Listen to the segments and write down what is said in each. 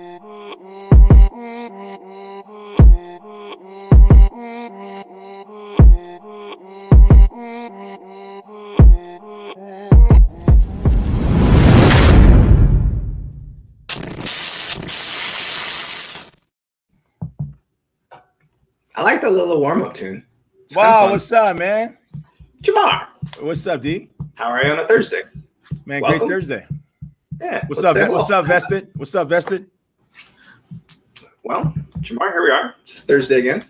I like that little warm-up tune. Wow, what's up, man? Jei'mar. What's up, D? How are you on a Thursday? Man, Welcome. great Thursday. Yeah. What's up? What's up, Vested? What's up, Vested? Well, Jei'mar, here we are. It's Thursday again.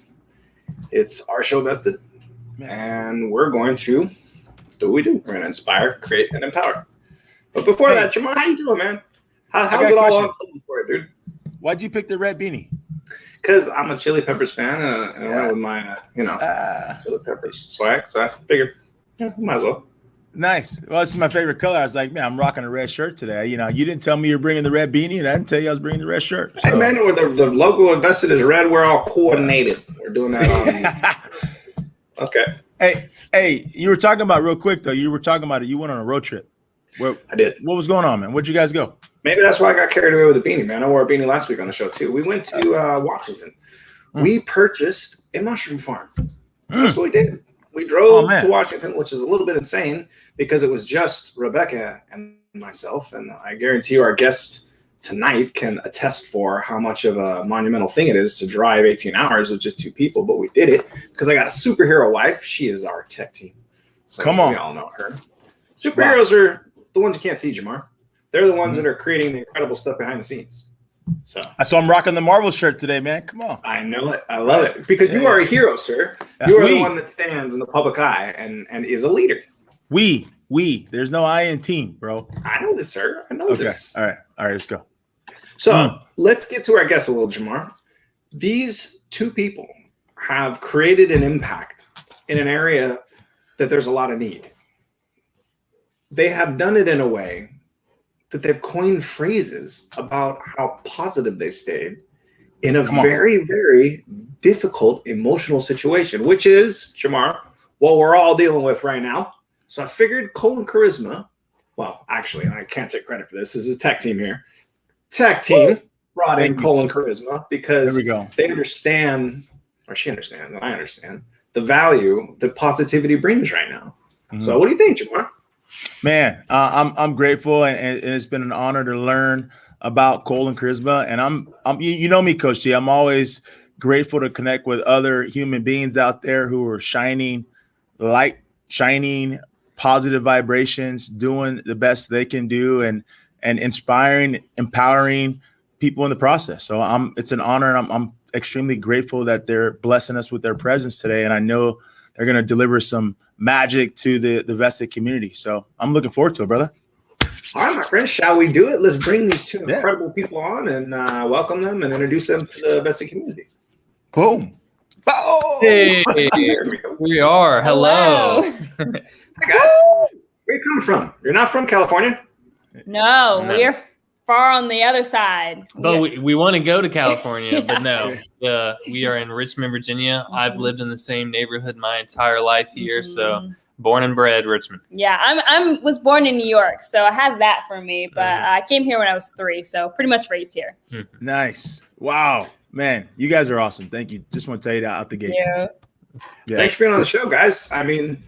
It's our show, Vested. And we're going to do what we do. We're going to inspire, create, and empower. But before that, Jei'mar, how you doing, man? How's it all unfolding for you, dude? Why'd you pick the red beanie? Because I'm a Chili Peppers fan, and I went with my, Chili Peppers swag. So I figured, might as well. Nice. Well, it's my favorite color. I was like, man, I'm rocking a red shirt today. You didn't tell me you're bringing the red beanie, and I didn't tell you I was bringing the red shirt. So. Hey, man, the logo invested is red. We're all coordinated. We're doing that. Okay. Hey, you were talking about real quick, though. You were talking about it. You went on a road trip. I did. What was going on, man? Where'd you guys go? Maybe that's why I got carried away with a beanie, man. I wore a beanie last week on the show, too. We went to Washington. We purchased a mushroom farm. That's what we did. We drove to Washington, which is a little bit insane because it was just Rebecca and myself. And I guarantee you our guest tonight can attest for how much of a monumental thing it is to drive 18 hours with just two people. But we did it because I got a superhero wife. She is our tech team. So come on. We all know her. Superheroes are the ones you can't see, Jei'mar. They're the ones that are creating the incredible stuff behind the scenes. So I'm rocking the Marvel shirt today, man. Come on. I know it. I love it. Because you are a hero, sir. You are the one that stands in the public eye and is a leader. We. There's no I in team, bro. I know this, sir. I know this. All right, let's go. So let's get to our guests a little, Jei'mar. These two people have created an impact in an area that there's a lot of need. They have done it in a way that they've coined phrases about how positive they stayed in a very, very difficult emotional situation, which is, Jei'mar, what we're all dealing with right now. So I figured Cole Charisma, well, actually, I can't take credit for this. This is a tech team here. Tech team brought in Cole Charisma because they understand, or she understands, and I understand, the value that positivity brings right now. So what do you think, Jei'mar? Man, I'm grateful, and it's been an honor to learn about Cole and Charisma. And I'm you know me, Coach G. I'm always grateful to connect with other human beings out there who are shining light, shining positive vibrations, doing the best they can do, and inspiring, empowering people in the process. So it's an honor, and I'm extremely grateful that they're blessing us with their presence today. And I know they're going to deliver some magic to the Vested community. So I'm looking forward to it, brother. All right, my friends, shall we do it? Let's bring these two incredible people on and welcome them and introduce them to the Vested community. Boom. Oh! Hey, we are. Hello. Hi, guys. Where you coming from? You're not from California? No, we're far on the other side. But we want to go to California, but no. We are in Richmond, Virginia. I've lived in the same neighborhood my entire life here, so born and bred Richmond. Yeah, I was born in New York, so I have that for me, but I came here when I was 3, so pretty much raised here. Nice. Wow. Man, you guys are awesome. Thank you. Just want to tell you that out the gate. Yeah. Thanks for being on the show, guys. I mean,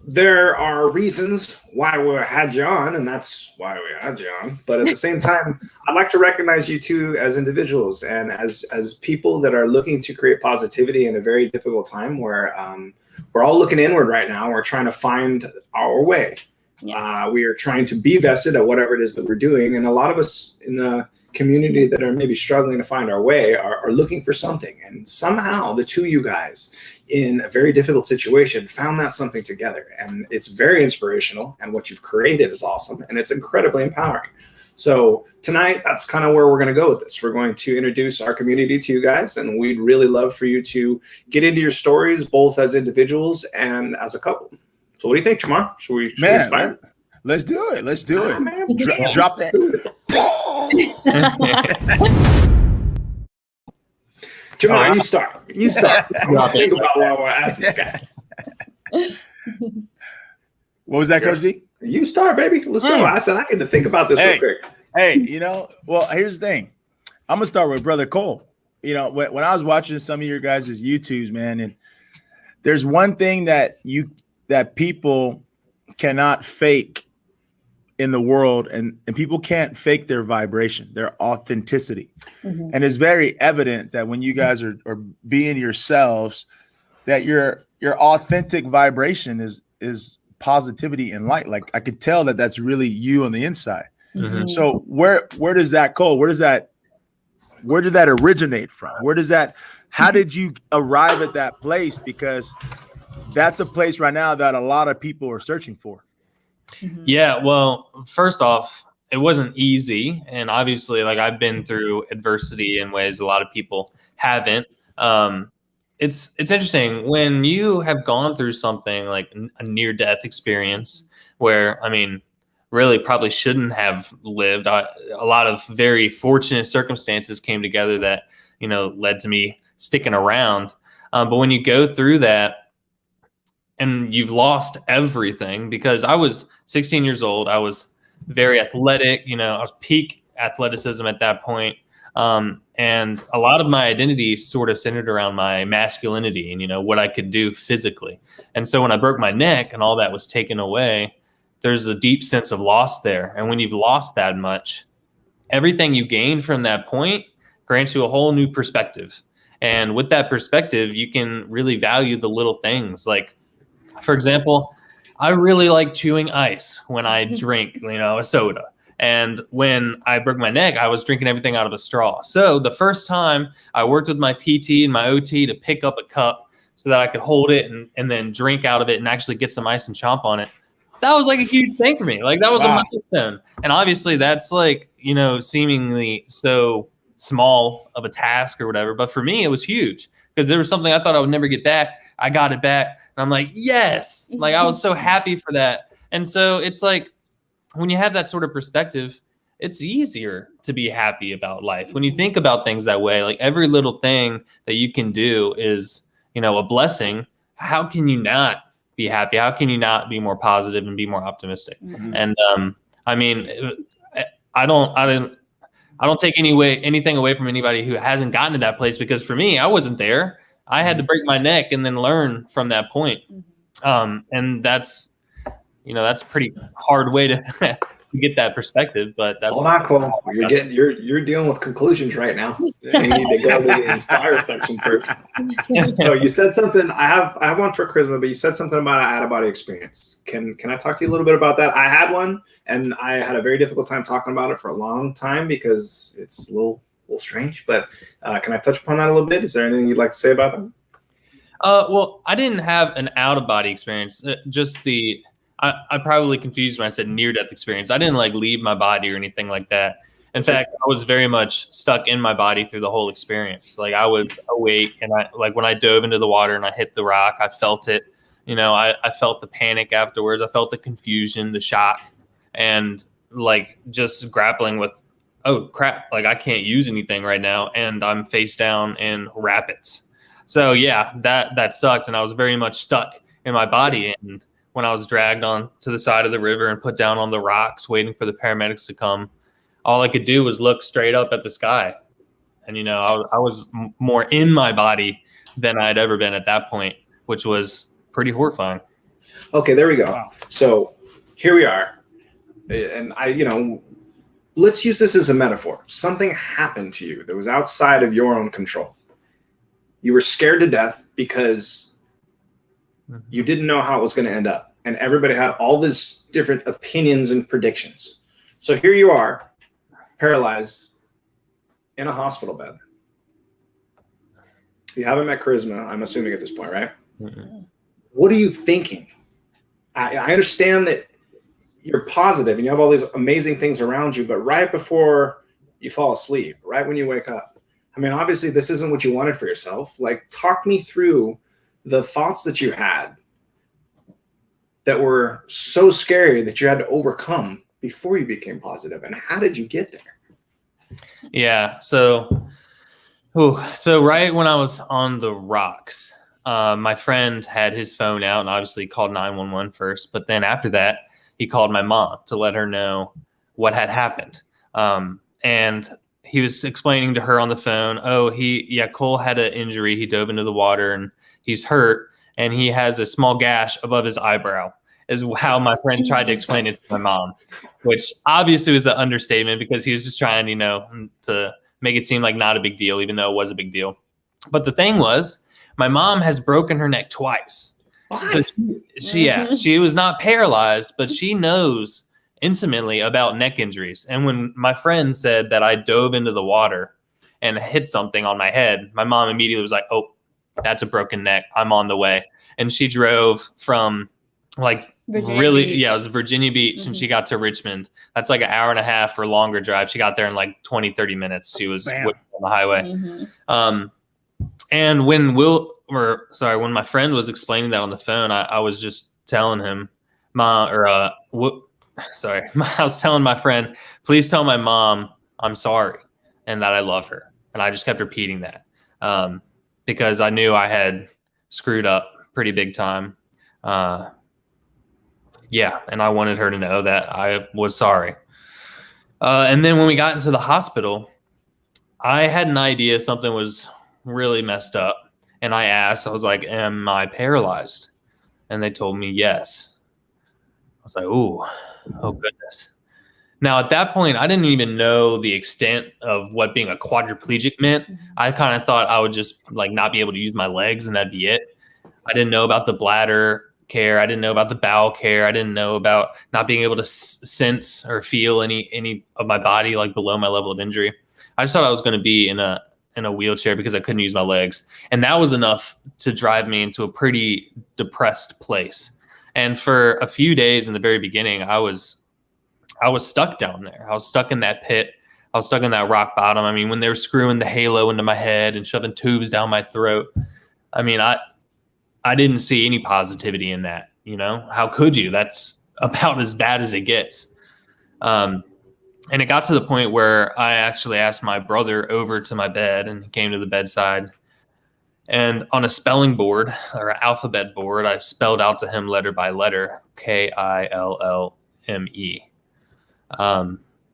there are reasons why we had you on, and that's why we had you on. But at the same time, I'd like to recognize you two as individuals and as people that are looking to create positivity in a very difficult time where we're all looking inward right now. We're trying to find our way. Yeah. We are trying to be vested at whatever it is that we're doing. And a lot of us in the community that are maybe struggling to find our way are looking for something. And somehow the two of you guys in a very difficult situation found that something together. And it's very inspirational. And what you've created is awesome. And it's incredibly empowering. So tonight, that's kind of where we're going to go with this. We're going to introduce our community to you guys. And we'd really love for you to get into your stories, both as individuals and as a couple. So what do you think, Jei'mar? Should we inspire? Let's do it. Let's do it. Man, drop that. Jei'mar, you start. You start. Think about what we're asking, guys. What was that, Coach D? You start, baby. Let's go. I said I get to think about this real quick. Hey, well, here's the thing. I'm gonna start with Brother Cole. You know, when I was watching some of your guys' YouTubes, man, and there's one thing that people cannot fake in the world, and people can't fake their vibration, their authenticity. Mm-hmm. And it's very evident that when you guys are being yourselves, that your authentic vibration is positivity and light. Like I could tell that that's really you on the inside. Mm-hmm. So where does that go? Where did that originate from? How did you arrive at that place? Because that's a place right now that a lot of people are searching for. Mm-hmm. Yeah, well, first off, it wasn't easy. And obviously, like I've been through adversity in ways a lot of people haven't. It's interesting when you have gone through something like a near-death experience where, I mean, really probably shouldn't have lived. A lot of very fortunate circumstances came together that, you know, led to me sticking around. But when you go through that and you've lost everything, because I was 16 years old, I was very athletic, you know, I was peak athleticism at that point. And a lot of my identity sort of centered around my masculinity and, you know, what I could do physically. And so when I broke my neck and all that was taken away, there's a deep sense of loss there. And when you've lost that much, everything you gained from that point grants you a whole new perspective. And with that perspective, you can really value the little things. Like, for example, I really like chewing ice when I drink, you know, a soda. And when I broke my neck, I was drinking everything out of a straw. So the first time I worked with my PT and my OT to pick up a cup so that I could hold it and then drink out of it and actually get some ice and chomp on it, that was like a huge thing for me. Like that was a milestone. And obviously that's like, you know, seemingly so small of a task or whatever. But for me, it was huge because there was something I thought I would never get back. I got it back. And I'm like, yes, like I was so happy for that. And so it's like, when you have that sort of perspective, it's easier to be happy about life. When you think about things that way, like every little thing that you can do is, you know, a blessing. How can you not be happy? How can you not be more positive and be more optimistic? Mm-hmm. And I mean, I don't take anything away from anybody who hasn't gotten to that place, because for me, I wasn't there. I had to break my neck and then learn from that point. And that's, you know, that's a pretty hard way to get that perspective. But that's hold on, Cole. You're dealing with conclusions right now. You need to go to the inspire section first. So you said something. I have one for Charisma, but you said something about an out-of-body experience. Can I talk to you a little bit about that? I had one, and I had a very difficult time talking about it for a long time because it's a little strange. But can I touch upon that a little bit? Is there anything you'd like to say about that? Well, I didn't have an out-of-body experience. Just I probably confused when I said near-death experience. I didn't like leave my body or anything like that. In fact, I was very much stuck in my body through the whole experience. Like I was awake, and I like when I dove into the water and I hit the rock, I felt it. You know, I felt the panic afterwards. I felt the confusion, the shock, and like just grappling with, oh crap, like I can't use anything right now, and I'm face down in rapids. So yeah, that sucked, and I was very much stuck in my body. And when I was dragged on to the side of the river and put down on the rocks waiting for the paramedics to come, all I could do was look straight up at the sky. And, you know, I was more in my body than I'd ever been at that point, which was pretty horrifying. Okay, there we go. Wow. So here we are. And let's use this as a metaphor. Something happened to you that was outside of your own control. You were scared to death because you didn't know how it was going to end up. And everybody had all these different opinions and predictions. So here you are, paralyzed in a hospital bed. You haven't met Charisma, I'm assuming at this point, right? Mm-hmm. What are you thinking? I understand that you're positive and you have all these amazing things around you, but right before you fall asleep, right when you wake up, I mean, obviously this isn't what you wanted for yourself. Like, talk me through the thoughts that you had that were so scary that you had to overcome before you became positive. And how did you get there? Yeah. So right when I was on the rocks, my friend had his phone out and obviously called 911 first. But then after that, he called my mom to let her know what had happened. And he was explaining to her on the phone, Cole had an injury. He dove into the water and he's hurt, and he has a small gash above his eyebrow, is how my friend tried to explain it to my mom, which obviously was an understatement because he was just trying, to make it seem like not a big deal, even though it was a big deal. But the thing was, my mom has broken her neck twice. What? So she was not paralyzed, but she knows intimately about neck injuries. And when my friend said that I dove into the water and hit something on my head, my mom immediately was like, oh, that's a broken neck. I'm on the way. And she drove from Virginia Beach. Yeah, it was Virginia Beach, and she got to Richmond. That's like an hour and a half or longer drive. She got there in like 20, 30 minutes. She was on the highway. And when when my friend was explaining that on the phone, I was just telling him, I was telling my friend, please tell my mom I'm sorry and that I love her. And I just kept repeating that because I knew I had screwed up pretty big time. And I wanted her to know that I was sorry. And then when we got into the hospital, I had an idea something was really messed up. And I was like, am I paralyzed? And they told me yes. I was like, oh goodness. Now, at that point, I didn't even know the extent of what being a quadriplegic meant. I kind of thought I would just not be able to use my legs and that'd be it. I didn't know about the bladder care. I didn't know about the bowel care. I didn't know about not being able to sense or feel any of my body below my level of injury. I just thought I was going to be in a wheelchair because I couldn't use my legs. And that was enough to drive me into a pretty depressed place. And for a few days in the very beginning, I was stuck down there. I was stuck in that pit. I was stuck in that rock bottom. I mean, when they were screwing the halo into my head and shoving tubes down my throat, I mean, I didn't see any positivity in that. How could you? That's about as bad as it gets. And it got to the point where I actually asked my brother over to my bed, and he came to the bedside. And on a spelling board or an alphabet board, I spelled out to him letter by letter, Killme,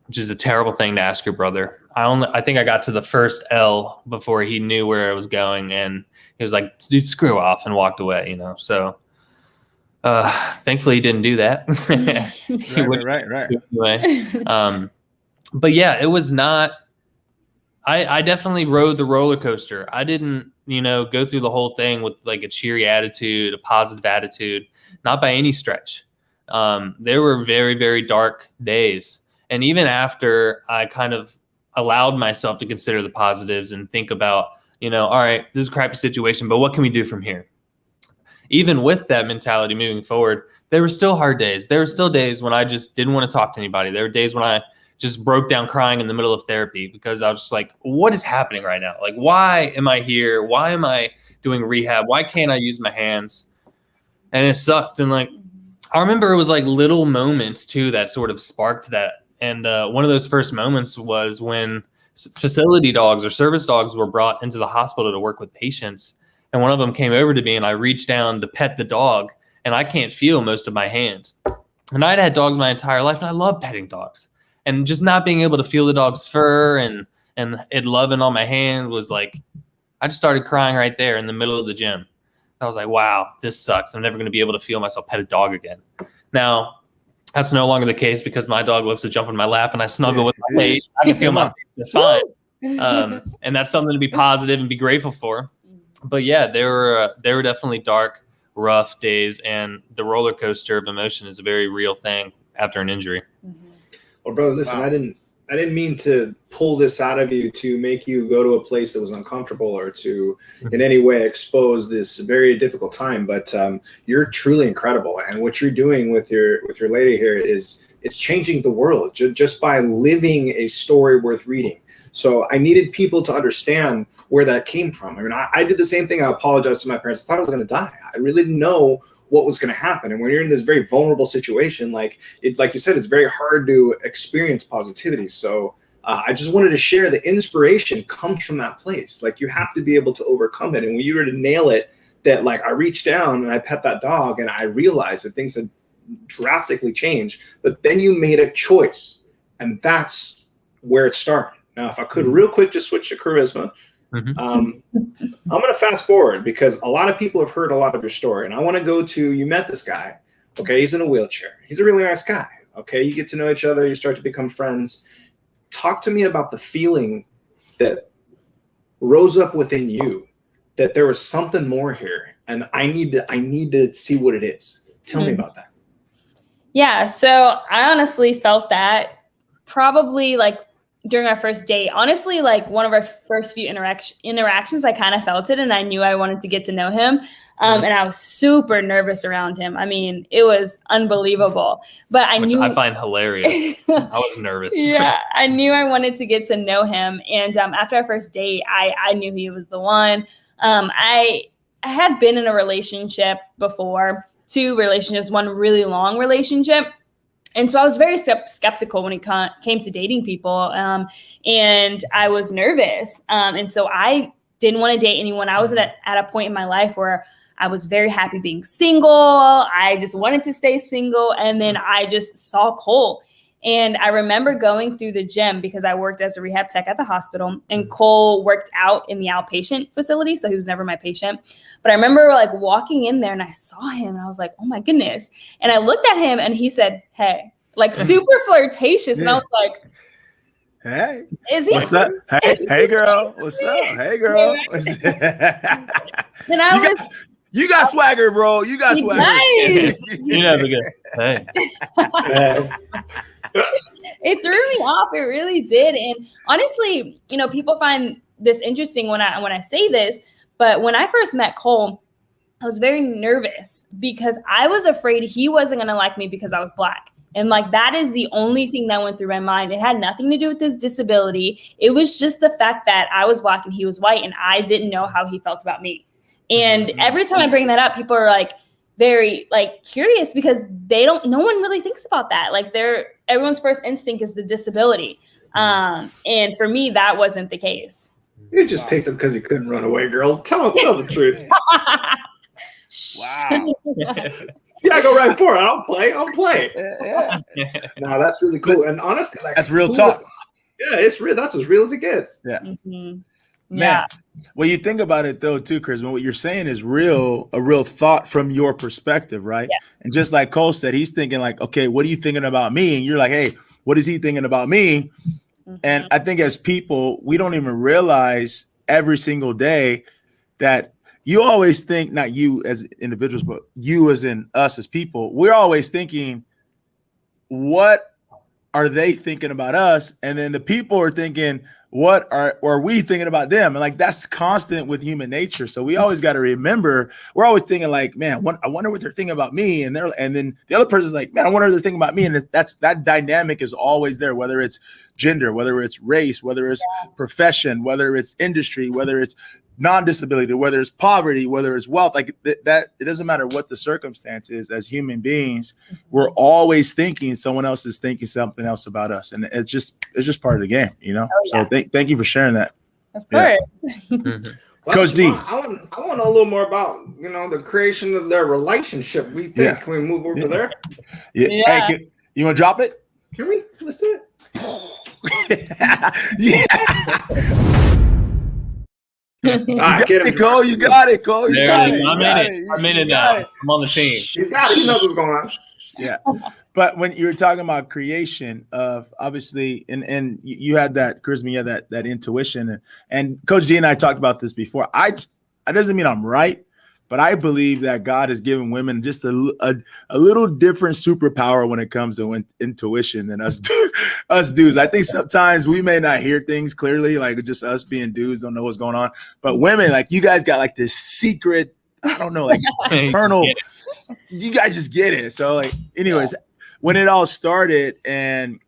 which is a terrible thing to ask your brother. I think I got to the first L before he knew where I was going, and he was like, dude, screw off, and walked away, So thankfully he didn't do that. Right. But yeah, it was not, I definitely rode the roller coaster. I didn't, go through the whole thing with a cheery attitude, a positive attitude, not by any stretch. There were very, very dark days. And even after I kind of allowed myself to consider the positives and think about, all right, this is a crappy situation, but what can we do from here? Even with that mentality moving forward, there were still hard days. There were still days when I just didn't want to talk to anybody. There were days when I just broke down crying in the middle of therapy because I was just like, what is happening right now? Why am I here? Why am I doing rehab? Why can't I use my hands? And it sucked. And I remember it was little moments too that sort of sparked that. And one of those first moments was when facility dogs or service dogs were brought into the hospital to work with patients. And one of them came over to me and I reached down to pet the dog, and I can't feel most of my hands. And I'd had dogs my entire life, and I love petting dogs. And just not being able to feel the dog's fur and it loving on my hand was I just started crying right there in the middle of the gym. I was like, wow, this sucks. I'm never going to be able to feel myself pet a dog again. Now, that's no longer the case because my dog loves to jump in my lap and I snuggle with my face. I can feel my face. It's fine. And that's something to be positive and be grateful for. But yeah, there were definitely dark, rough days, and the roller coaster of emotion is a very real thing after an injury. Well, brother, listen, wow. I didn't mean to pull this out of you to make you go to a place that was uncomfortable or to in any way expose this very difficult time. But you're truly incredible, and what you're doing with your lady here is it's changing the world just by living a story worth reading. So I needed people to understand where that came from. I mean, I did the same thing. I apologized to my parents. I thought I was going to die. I really didn't know what was going to happen. And when you're in this very vulnerable situation, like you said, it's very hard to experience positivity. So I just wanted to share the inspiration comes from that place. You have to be able to overcome it. And when you were to nail it, that I reached down and I pet that dog and I realized that things had drastically changed, but then you made a choice, and that's where it started. Now, if I could real quick just switch to charisma, Mhm. I'm going to fast forward because a lot of people have heard a lot of your story. And I want to go to, you met this guy. Okay, he's in a wheelchair. He's a really nice guy. Okay, you get to know each other. You start to become friends. Talk to me about the feeling that rose up within you that there was something more here. And I need to see what it is. Tell me about that. Yeah, so I honestly felt that probably like during our first date. Honestly, like one of our first few interactions, I kind of felt it, and I knew I wanted to get to know him. And I was super nervous around him. I mean, it was unbelievable. But Which I find hilarious. I was nervous. Yeah, I knew I wanted to get to know him. And after our first date, I knew he was the one. I had been in a relationship before, 2 relationships, 1 really long relationship. And so I was very skeptical when it came to dating people. And I was nervous. And so I didn't want to date anyone. I was at a point in my life where I was very happy being single. I just wanted to stay single. And then I just saw Cole. And I remember going through the gym because I worked as a rehab tech at the hospital, and Cole worked out in the outpatient facility. So he was never my patient. But I remember like walking in there and I saw him and I was like, oh my goodness. And I looked at him and he said, hey, like super flirtatious. And I was like, hey, is he? What's up? Hey, girl. What's up? Hey, girl. And I was, you got swagger, bro. You got swagger. nice. You never get. Hey. It threw me off. It really did. And honestly, you know, people find this interesting when I say this, but when I first met Cole, I was very nervous because I was afraid he wasn't going to like me because I was Black. And like, that is the only thing that went through my mind. It had nothing to do with his disability. It was just the fact that I was Black and he was white, and I didn't know how he felt about me. And every time I bring that up, people are like very like curious because no one really thinks about that. Like everyone's first instinct is the disability. And for me, that wasn't the case. You just picked him because he couldn't run away, girl. Tell the truth. Wow. See, I go right for it. I'll play. Yeah. No, that's really cool. And honestly, like, That's real talk. Yeah, it's real. That's as real as it gets. Yeah. Mm-hmm. Man, well, you think about it though, too, Charisma, what you're saying is a real thought from your perspective, right? Yeah. And just like Cole said, he's thinking like, okay, what are you thinking about me? And you're like, hey, what is he thinking about me? Mm-hmm. And I think as people, we don't even realize every single day that you always think, not you as individuals, but you as in us as people, we're always thinking, what are they thinking about us? And then the people are thinking, what are we thinking about them? And like, that's constant with human nature. So we always got to remember, we're always thinking like, man, I wonder what they're thinking about me. And then the other person's like, man, I wonder what they're thinking about me. And that dynamic is always there, whether it's gender, whether it's race, whether it's profession, whether it's industry, whether it's non-disability, whether it's poverty, whether it's wealth, like that, it doesn't matter what the circumstance is. As human beings, we're always thinking someone else is thinking something else about us, and it's just part of the game, you know. So thank you for sharing that. Of course. Well, Coach D. I want to know a little more about, you know, the creation of their relationship. We think. Yeah. Can we move over there? Yeah. Hey, you want to drop it? Can we? Let's do it. Yeah. You got it, Cole. You got it, Cole. You There got it it. is. I'm in it now. I'm on the team. He's got it. He knows what's going on. Yeah. But when you were talking about creation of, obviously, and you had that, Charisma, you had that intuition, and Coach D and I talked about this before. That doesn't mean I'm right, but I believe that God has given women just a little different superpower when it comes to intuition than us dudes. I think sometimes we may not hear things clearly, like just us being dudes don't know what's going on. But women, like you guys got like this secret, I don't know, like eternal, you guys just get it. So like, anyways, when it all started and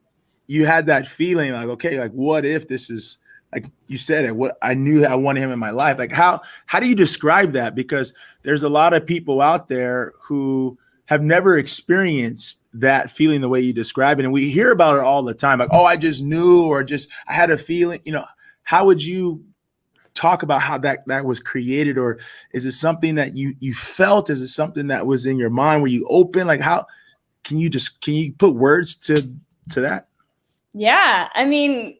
you had that feeling like, okay, like what if this is, like you said it, what I knew that I wanted him in my life. Like how do you describe that? Because there's a lot of people out there who have never experienced that feeling the way you describe it. And we hear about it all the time. Like, oh, I just knew, or just, I had a feeling, you know. How would you talk about how that was created? Or is it something that you felt? Is it something that was in your mind? Were you open? Like how can you put words to that? Yeah. I mean,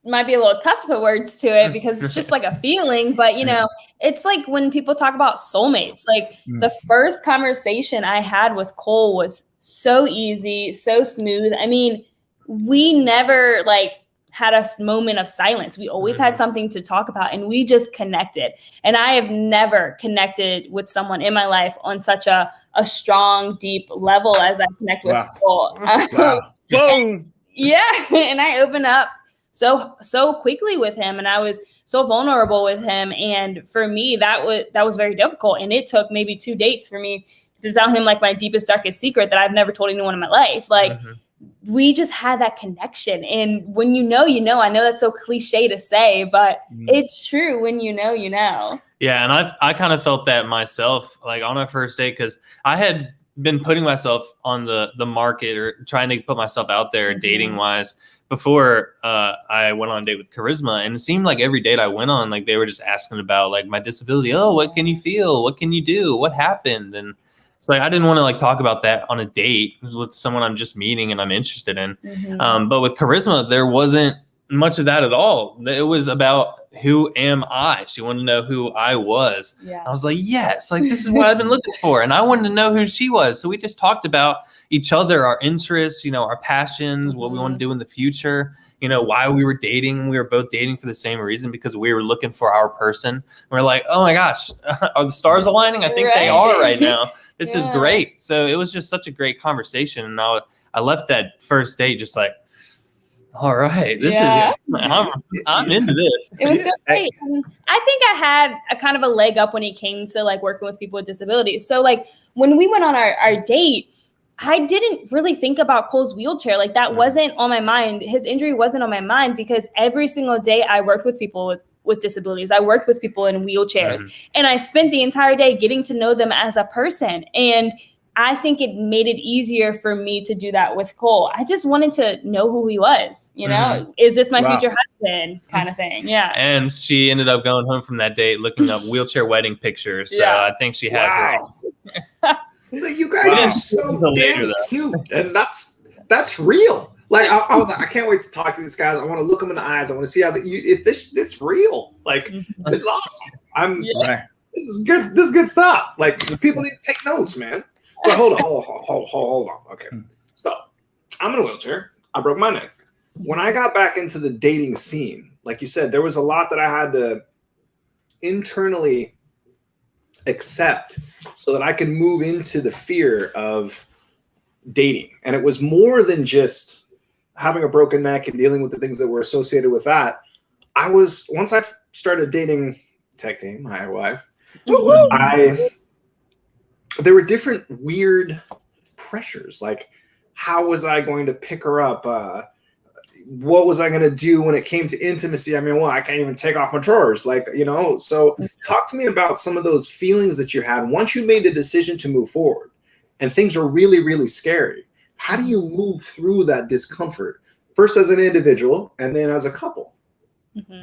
might be a little tough to put words to it because it's just like a feeling, but you know, it's like when people talk about soulmates, like the first conversation I had with Cole was so easy, so smooth. I mean, we never like had a moment of silence. We always had something to talk about and we just connected. And I have never connected with someone in my life on such a strong, deep level as I connect with Cole. Boom. Yeah. And I opened up so quickly with him, and I was so vulnerable with him. And for me, that was very difficult. And it took maybe 2 dates for me to tell him like my deepest, darkest secret that I've never told anyone in my life. Like we just had that connection. And when you know, I know that's so cliche to say, but it's true. When you know, you know. Yeah. And I kind of felt that myself, like on our first date, because I had been putting myself on the market or trying to put myself out there dating wise before I went on a date with Charisma. And it seemed like every date I went on, like they were just asking about like my disability. Oh, what can you feel? What can you do? What happened? And it's like, I didn't want to like talk about that on a date with someone I'm just meeting and I'm interested in. But with Charisma, there wasn't much of that at all. It was about who am I? She wanted to know who I was. Yeah. I was like, yes, like this is what I've been looking for. And I wanted to know who she was. So we just talked about each other, our interests, you know, our passions, what we want to do in the future, you know, why we were dating. We were both dating for the same reason, because we were looking for our person. We're like, oh my gosh, are the stars aligning? I think they are right now. This is great. So it was just such a great conversation. And I left that first date just like, all right, this is, I'm into this. It was so great. And I think I had a kind of a leg up when it came to like working with people with disabilities. So like when we went on our date, I didn't really think about Cole's wheelchair. Like that wasn't on my mind. His injury wasn't on my mind, because every single day I worked with people with disabilities. I worked with people in wheelchairs, and I spent the entire day getting to know them as a person. And I think it made it easier for me to do that with Cole. I just wanted to know who he was, you know, is this my future husband kind of thing? Yeah. And she ended up going home from that date looking up wheelchair wedding pictures. So I think she had her. You guys are so damn cute, and that's real. Like I was like, I can't wait to talk to these guys. I want to look them in the eyes. I want to see how if this real. Like this is awesome. This is good. This is good stuff. Like people need to take notes, man. But hold on. Okay, so I'm in a wheelchair. I broke my neck. When I got back into the dating scene, like you said, there was a lot that I had to internally accept so that I could move into the fear of dating. And it was more than just having a broken neck and dealing with the things that were associated with that. Once I started dating Tech-Team, my wife, there were different weird pressures. Like, how was I going to pick her up? What was I going to do when it came to intimacy? I mean, well, I can't even take off my drawers. Like, you know, so talk to me about some of those feelings that you had once you made a decision to move forward and things are really, really scary. How do you move through that discomfort? First as an individual and then as a couple.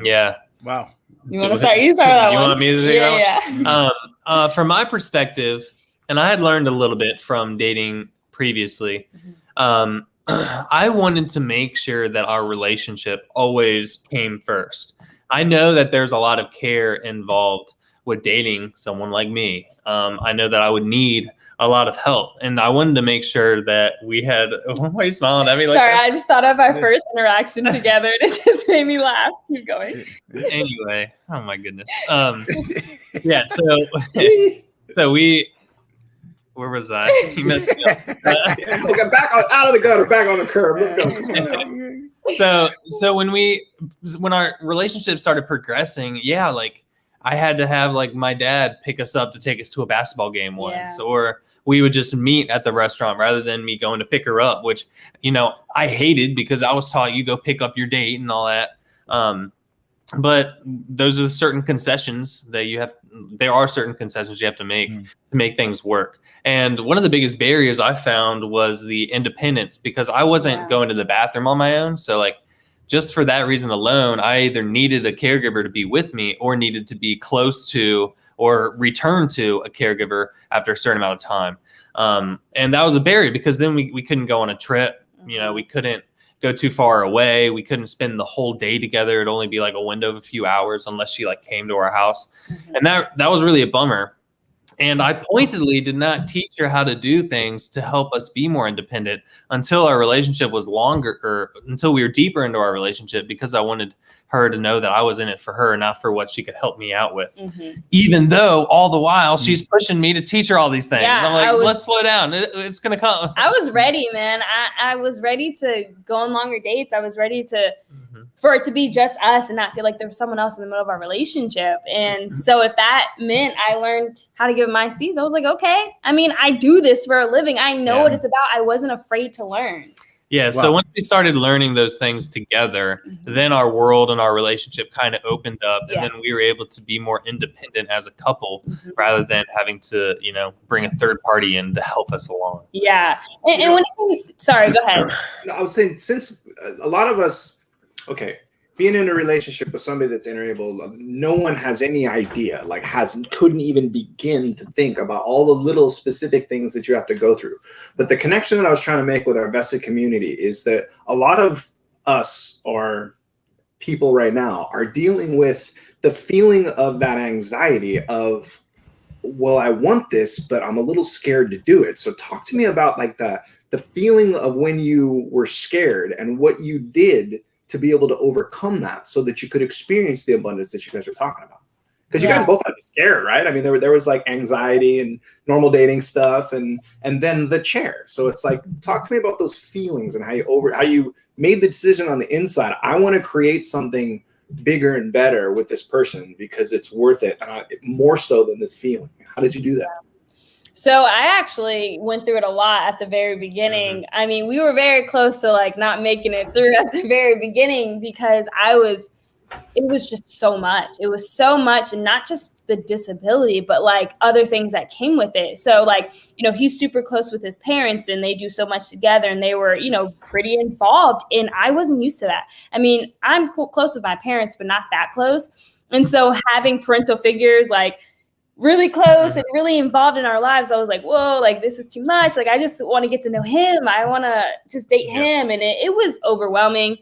Yeah. Wow. You want to start? You start that one. You want me to go? From my perspective, and I had learned a little bit from dating previously, I wanted to make sure that our relationship always came first. I know that there's a lot of care involved with dating someone like me. I know that I would need a lot of help, and I wanted to make sure that we had. Why are you smiling at me? Like Sorry, that? I just thought of our first interaction together, and it just made me laugh. Keep going. Anyway, oh my goodness. Yeah. So we. Where was I? You missed me. Okay, back out of the gutter, back on the curb. Let's go. So when our relationship started progressing, like I had to have like my dad pick us up to take us to a basketball game once, or we would just meet at the restaurant rather than me going to pick her up, which, you know, I hated because I was taught you go pick up your date and all that. But those are certain concessions that there are certain concessions you have to make things work. And one of the biggest barriers I found was the independence, because I wasn't going to the bathroom on my own. So like, just for that reason alone, I either needed a caregiver to be with me or needed to be close to or return to a caregiver after a certain amount of time. And that was a barrier, because then we couldn't go on a trip. You know, we couldn't go too far away. We couldn't spend the whole day together. It'd only be like a window of a few hours unless she like came to our house. And that was really a bummer. And I pointedly did not teach her how to do things to help us be more independent until our relationship was longer, or until we were deeper into our relationship, because I wanted her to know that I was in it for her, not for what she could help me out with. Even though all the while she's pushing me to teach her all these things. Yeah, I'm like, let's slow down. It's going to come. I was ready, man. I was ready to go on longer dates. I was ready to for it to be just us and not feel like there was someone else in the middle of our relationship. And so if that meant I learned how to give my C's, I was like, okay. I mean, I do this for a living. I know what it's about. I wasn't afraid to learn. Yeah. So once we started learning those things together, then our world and our relationship kind of opened up, and then we were able to be more independent as a couple rather than having to, you know, bring a third party in to help us along. Yeah. And when sorry, go ahead. I was saying, since a lot of us, being in a relationship with somebody that's interabled, no one has any idea, like couldn't even begin to think about all the little specific things that you have to go through. But the connection that I was trying to make with our vested community is that a lot of us, or people right now, are dealing with the feeling of that anxiety of, well, I want this, but I'm a little scared to do it. So talk to me about like the feeling of when you were scared and what you did to be able to overcome that so that you could experience the abundance that you guys are talking about. Because you guys both had to be scared, right? I mean, there was like anxiety and normal dating stuff and then the chair. So it's like, talk to me about those feelings and how you made the decision on the inside. I want to create something bigger and better with this person because it's worth it, more so than this feeling. How did you do that? So I actually went through it a lot at the very beginning. I mean, we were very close to like not making it through at the very beginning because it was just so much. It was so much, and not just the disability, but like other things that came with it. So like, you know, he's super close with his parents and they do so much together and they were, you know, pretty involved, and I wasn't used to that. I mean, I'm close with my parents, but not that close. And so having parental figures like really close and really involved in our lives, I was like, whoa, like this is too much. Like, I just want to get to know him. I want to just date him. And it was overwhelming.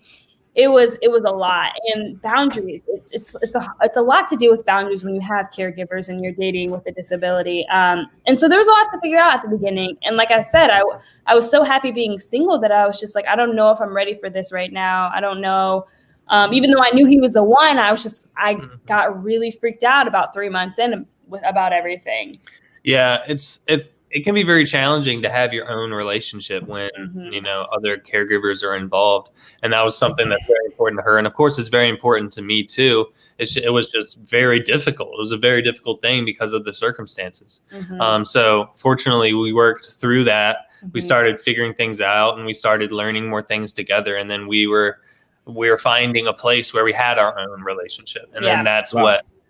It was a lot. And boundaries, it's a lot to deal with boundaries when you have caregivers and you're dating with a disability. And so there was a lot to figure out at the beginning. And like I said, I was so happy being single that I was just like, I don't know if I'm ready for this right now. I don't know. Even though I knew he was the one, I got really freaked out about 3 months in about everything. Yeah, it can be very challenging to have your own relationship when you know other caregivers are involved, and that was something that's very important to her, and of course it's very important to me too. It was just very difficult. It was a very difficult thing because of the circumstances. So fortunately we worked through that. We started figuring things out and we started learning more things together, and then we were finding a place where we had our own relationship, and then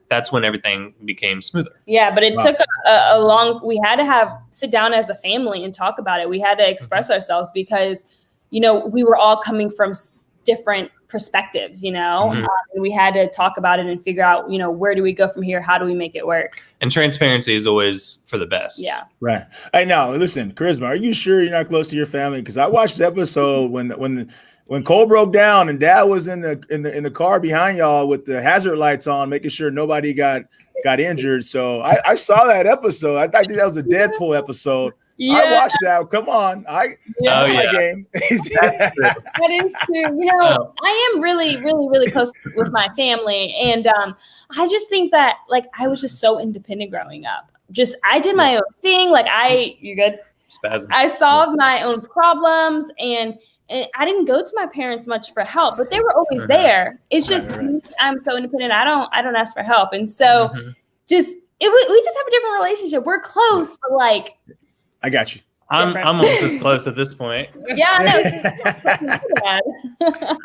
that's when everything became smoother. Yeah, but it took a long, we had to sit down as a family and talk about it. We had to express ourselves because, you know, we were all coming from different perspectives, you know, and we had to talk about it and figure out, you know, where do we go from here? How do we make it work? And transparency is always for the best. Yeah. Right. Hey, now listen, Charisma, are you sure you're not close to your family? Because I watched the episode when Cole broke down and Dad was in the car behind y'all with the hazard lights on, making sure nobody got injured. So I saw that episode. I think that was a Deadpool episode. Yeah. I watched that. Come on. My game. That is true. You know, I am really, really, really close with my family. And I just think that like I was just so independent growing up. I did my own thing. Like you're good. Spasm. I solved my own problems and I didn't go to my parents much for help, but they were always there. It's just I'm so independent. I don't ask for help, and so we just have a different relationship. We're close, but like I got you. I'm almost as close at this point. Yeah,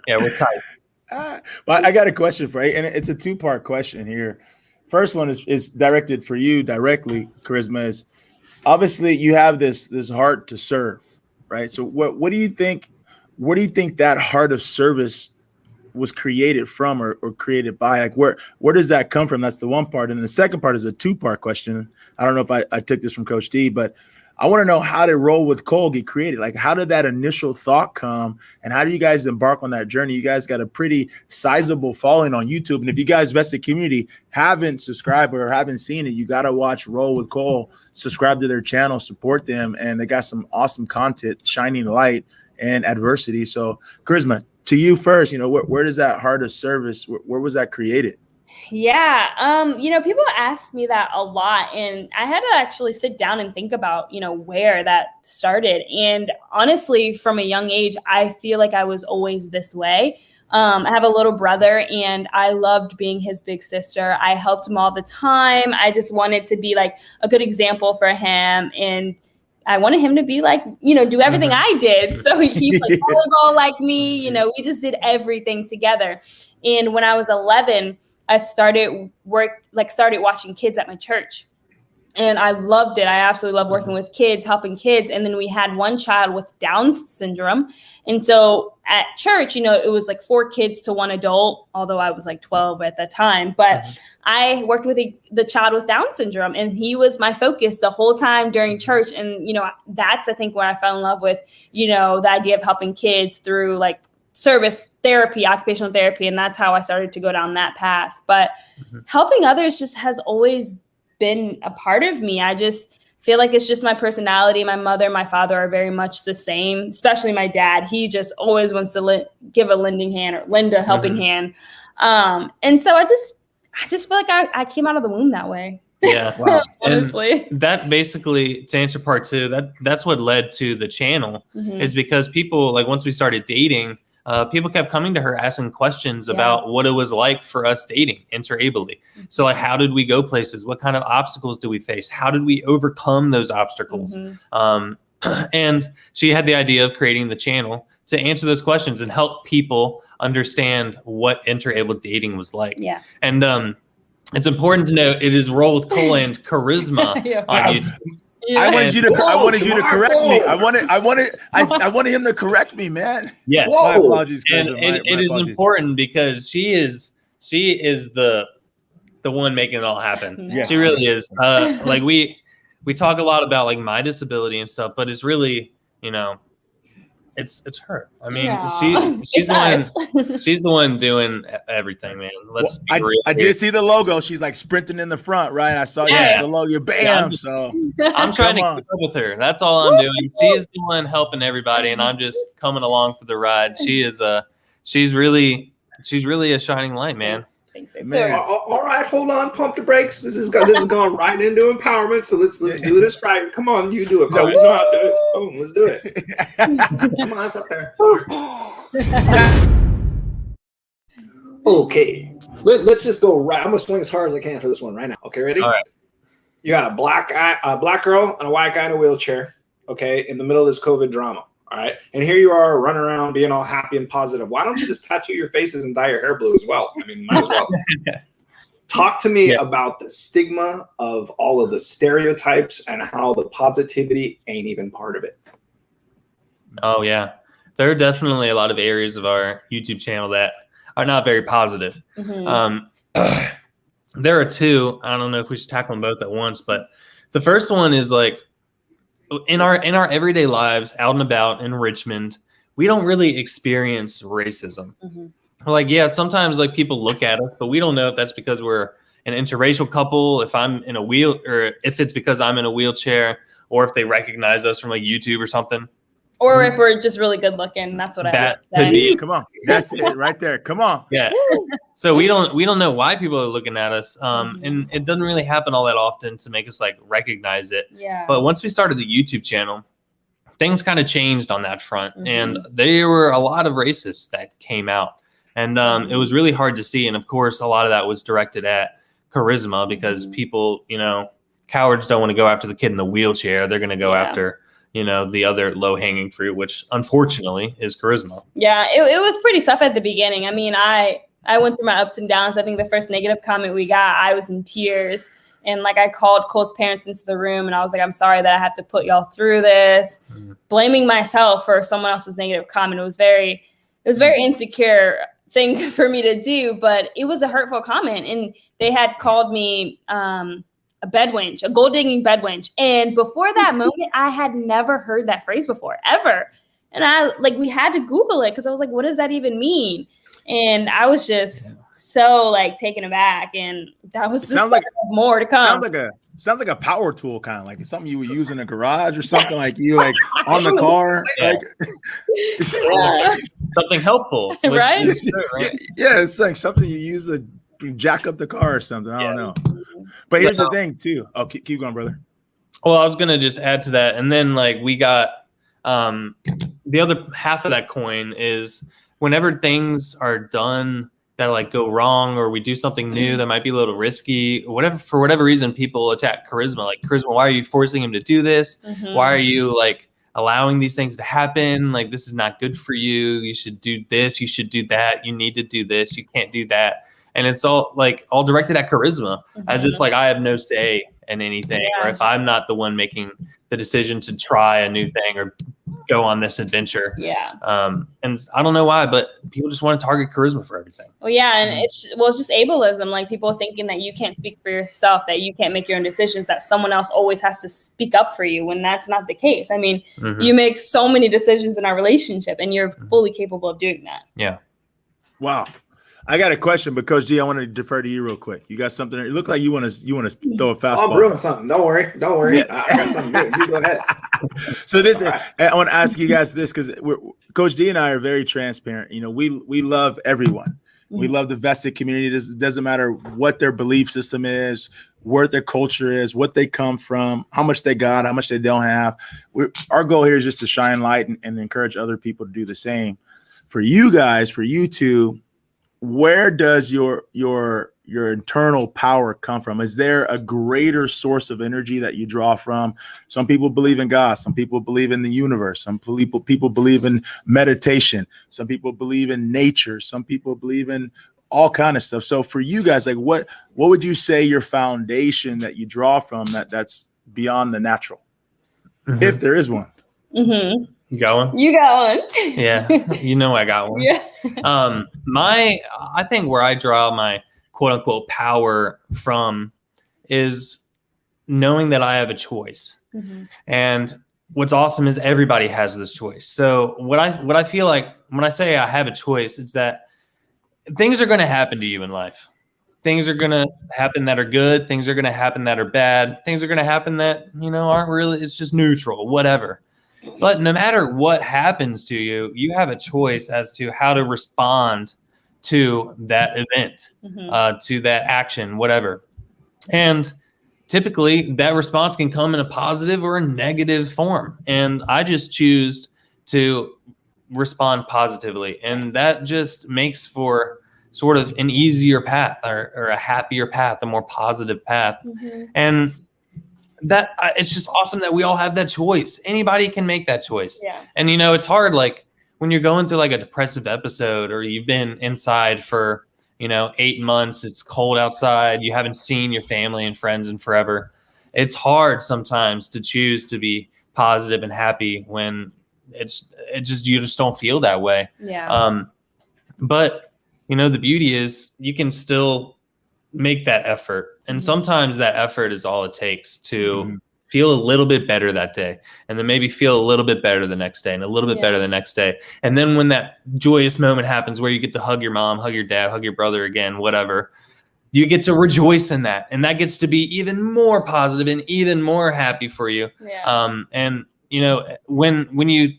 yeah, we're tight. Well, I got a question for you, and it's a two-part question here. First one is directed for you directly, Charisma. Is obviously you have this heart to serve, right? So what do you think? Where do you think that heart of service was created from or created by? Like where does that come from? That's the one part. And the second part is a two-part question. I don't know if I took this from Coach D, but I want to know, how did Roll with Cole get created? Like, how did that initial thought come, and how do you guys embark on that journey? You guys got a pretty sizable following on YouTube, and if you guys, Vested community, haven't subscribed or haven't seen it, you got to watch Roll with Cole. Subscribe to their channel, support them, and they got some awesome content, shining light and adversity. So, Charisma, to you first, where does that heart of service, where was that created? Yeah. People ask me that a lot, and I had to actually sit down and think about, where that started. And honestly, from a young age, I feel like I was always this way. I have a little brother, and I loved being his big sister. I helped him all the time. I just wanted to be like a good example for him. And I wanted him to be like, do everything I did. So he played volleyball like me. We just did everything together. And when I was 11, I started watching kids at my church, and I loved it. I absolutely love working with kids, helping kids. And then we had one child with Down syndrome. And so at church, it was like 4 kids to 1 adult, although I was like 12 at the time. But I worked with the child with Down syndrome, and he was my focus the whole time during church. And, that's, I think, where I fell in love with, the idea of helping kids through like service therapy, occupational therapy. And that's how I started to go down that path. But helping others just has always been a part of me. I just feel like it's just my personality. My mother, my father are very much the same, especially my dad. He just always wants to give a lending hand or lend a helping hand. And so I just feel like I came out of the womb that way. Yeah. Wow. Honestly. And that basically, to answer part 2, that's what led to the channel, is because people, like, once we started dating, people kept coming to her asking questions about what it was like for us dating interably. So like, how did we go places? What kind of obstacles do we face? How did we overcome those obstacles? And she had the idea of creating the channel to answer those questions and help people understand what interabled dating was like. Yeah. And it's important to note, it is Roll with Cole and Charisma on YouTube. Yeah. I wanted you to correct me. I wanted him to correct me, man. Yes. My apologies, and it is important because she is the one making it all happen. Yes. She really is. Like we talk a lot about like my disability and stuff, but it's really, it's her. I mean, she's the one doing everything, man. Let's be real. I did see the logo. She's like sprinting in the front, right? I saw the logo. Bam! I'm trying to keep up with her. That's all I'm doing. She is the one helping everybody, and I'm just coming along for the ride. She's really a shining light, man. Thanks, man. All right, hold on, pump the brakes. This is going right into empowerment. So let's do this right. Come on, you do it. Bro. You know how to do it. Oh, let's do it. Come on, it's up there. Okay, let's just go right. I'm gonna swing as hard as I can for this one right now. Okay, ready? All right. You got a black girl and a white guy in a wheelchair. Okay, in the middle of this COVID drama. All right. And here you are running around being all happy and positive. Why don't you just tattoo your faces and dye your hair blue as well? I mean, might as well. Talk to me about the stigma of all of the stereotypes and how the positivity ain't even part of it. Oh, yeah. There are definitely a lot of areas of our YouTube channel that are not very positive. There are 2. I don't know if we should tackle them both at once, but the first one is like, in our everyday lives out and about in Richmond, we don't really experience racism. Like, yeah, sometimes like people look at us, but we don't know if that's because we're an interracial couple, if I'm in a or if it's because I'm in a wheelchair, or if they recognize us from like YouTube or something. Or if we're just really good looking. That's what that I could be. Come on. That's it right there. Come on. Yeah. So we don't know why people are looking at us. And it doesn't really happen all that often to make us like recognize it. Yeah. But once we started the YouTube channel, things kind of changed on that front. And there were a lot of racists that came out. And it was really hard to see. And of course, a lot of that was directed at Charisma because people, cowards don't want to go after the kid in the wheelchair. They're going to go after the other low-hanging fruit, which unfortunately is Charisma. Yeah, it was pretty tough at the beginning. I mean, I went through my ups and downs. I think the first negative comment we got, I was in tears. And like I called Cole's parents into the room and I was like, I'm sorry that I have to put y'all through this. Blaming myself for someone else's negative comment. It was very insecure thing for me to do, but it was a hurtful comment. And they had called me a bed wench, a gold digging bed wench. And before that moment, I had never heard that phrase before, ever. And we had to Google it because I was like, what does that even mean? And I was just so like taken aback, and that was just more to come. Sounds like a power tool, kind of like it's something you would use in a garage or something, like you like on the car, like something helpful, right? Yeah, it's like something you use to jack up the car or something. I don't know. But here's the thing too. Oh, keep going, brother. Well, I was gonna just add to that, and then like we got the other half of that coin is whenever things are done that like go wrong, or we do something new that might be a little risky, whatever, for whatever reason, people attack charisma. Like, charisma, why are you forcing him to do this? Why are you like allowing these things to happen? Like, this is not good for you. You should do this. You should do that. You need to do this. You can't do that. And it's all directed at charisma, as if like I have no say in anything, or if I'm not the one making the decision to try a new thing or go on this adventure. And I don't know why, but people just want to target charisma for everything. Well, yeah, and it's just ableism, like people thinking that you can't speak for yourself, that you can't make your own decisions, that someone else always has to speak up for you, when that's not the case. I mean, you make so many decisions in our relationship, and you're fully capable of doing that. Yeah. Wow. I got a question, but Coach G, I want to defer to you real quick. You got something? It looks like you want to throw a fastball. I'll brewing something. Don't worry. Yeah. I got something good. You go ahead. So this, right. I want to ask you guys this, because Coach D and I are very transparent. You know, we love everyone. We love the vested community. It doesn't matter what their belief system is, where their culture is, what they come from, how much they got, how much they don't have. Our goal here is just to shine light and encourage other people to do the same. For you guys, for you two, where does your internal power come from? Is there a greater source of energy that you draw from? Some people believe in God. Some people believe in the universe. Some people believe in meditation. Some people believe in nature. Some people believe in all kind of stuff. So for you guys, like what would you say your foundation that you draw from that's beyond the natural, if there is one? You got one? You got one. Yeah, you know I got one. Yeah. I think where I draw my quote unquote power from is knowing that I have a choice. And what's awesome is everybody has this choice. So what I feel like when I say I have a choice, it's that things are going to happen to you in life. Things are going to happen that are good. Things are going to happen that are bad. Things are going to happen that, aren't really, it's just neutral, whatever. But no matter what happens to you, you have a choice as to how to respond to that event, to that action, whatever. And typically that response can come in a positive or a negative form. And I just choose to respond positively. And that just makes for sort of an easier path or a happier path, a more positive path. And that it's just awesome that we all have that choice. Anybody can make that choice. And it's hard, like when you're going through like a depressive episode, or you've been inside for 8 months, it's cold outside, you haven't seen your family and friends in forever. It's hard sometimes to choose to be positive and happy when you just don't feel that way. But the beauty is you can still make that effort. And sometimes that effort is all it takes to feel a little bit better that day. And then maybe feel a little bit better the next day, and a little bit better the next day. And then when that joyous moment happens where you get to hug your mom, hug your dad, hug your brother again, whatever, you get to rejoice in that. And that gets to be even more positive and even more happy for you. And when you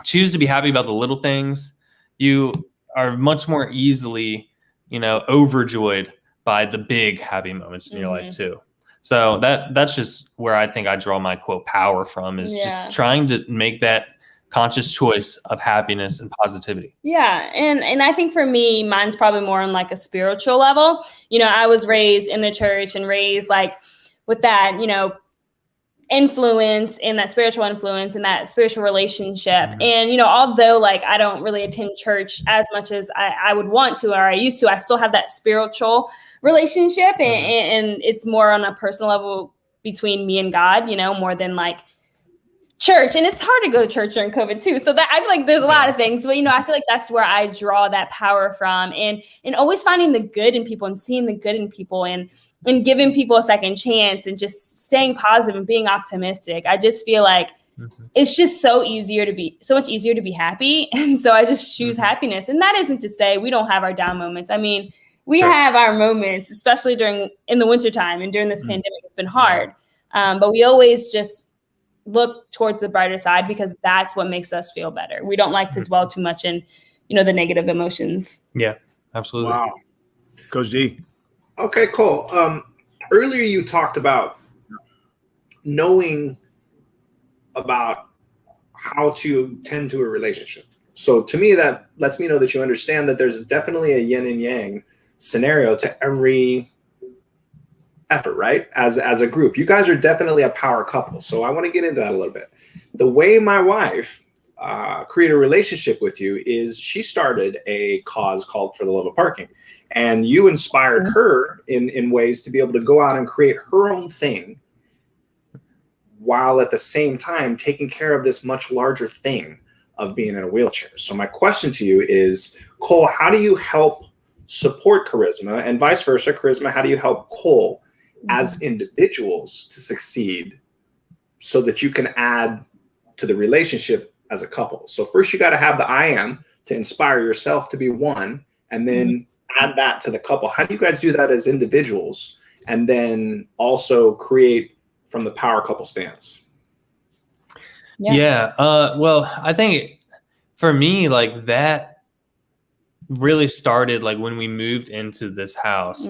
choose to be happy about the little things, you are much more easily, overjoyed by the big happy moments in your life too. So that's just where I think I draw my quote power from, is just trying to make that conscious choice of happiness and positivity. And I think for me, mine's probably more on like a spiritual level. I was raised in the church and raised like with that, influence and that spiritual influence and that spiritual relationship. And, although like I don't really attend church as much as I would want to, or I used to, I still have that spiritual relationship. And it's more on a personal level between me and God, more than like church, and it's hard to go to church during COVID too. So that I feel like there's a lot of things, but I feel like that's where I draw that power from, and always finding the good in people and seeing the good in people and giving people a second chance and just staying positive and being optimistic. I just feel like it's just so much easier to be happy. And so I just choose happiness. And that isn't to say we don't have our down moments. I mean, we have our moments, especially in the wintertime and during this pandemic. It's been hard. But we always just look towards the brighter side because that's what makes us feel better. We don't like to dwell too much in, the negative emotions. Yeah, absolutely. Wow. Coach G. Okay, Cole. Earlier you talked about knowing about how to tend to a relationship. So to me, that lets me know that you understand that there's definitely a yin and yang scenario to every effort, right? As a group, you guys are definitely a power couple. So I want to get into that a little bit. The way my wife created a relationship with you is she started a cause called For the Love of Parking. And you inspired her in ways to be able to go out and create her own thing while at the same time taking care of this much larger thing of being in a wheelchair. So my question to you is, Cole, how do you help support Charisma, and vice versa? Charisma, how do you help Cole as individuals to succeed so that you can add to the relationship as a couple? So first you got to have the I am to inspire yourself to be one, and then add that to the couple. How do you guys do that as individuals and then also create from the power couple stance? Well, I think for me, like that really started like when we moved into this house,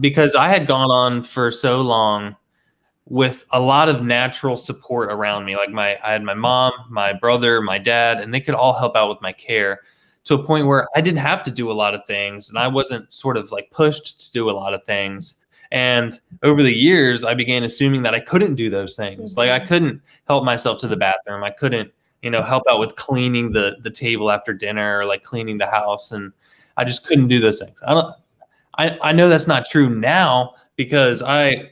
because I had gone on for so long with a lot of natural support around me. Like I had my mom, my brother, my dad, and they could all help out with my care to a point where I didn't have to do a lot of things, and I wasn't sort of like pushed to do a lot of things. And over the years, I began assuming that I couldn't do those things. Like I couldn't help myself to the bathroom. I couldn't, help out with cleaning the table after dinner or like cleaning the house. And I just couldn't do those things. I know that's not true now because I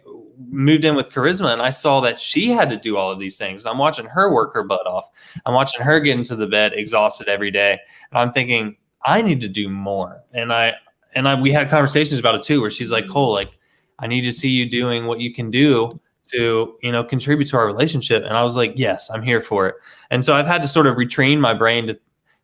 moved in with Charisma and I saw that she had to do all of these things. And I'm watching her work her butt off. I'm watching her get into the bed exhausted every day. And I'm thinking, I need to do more. And we had conversations about it too, where she's like, Cole, like, I need to see you doing what you can do to, contribute to our relationship. And I was like, yes, I'm here for it. And so I've had to sort of retrain my brain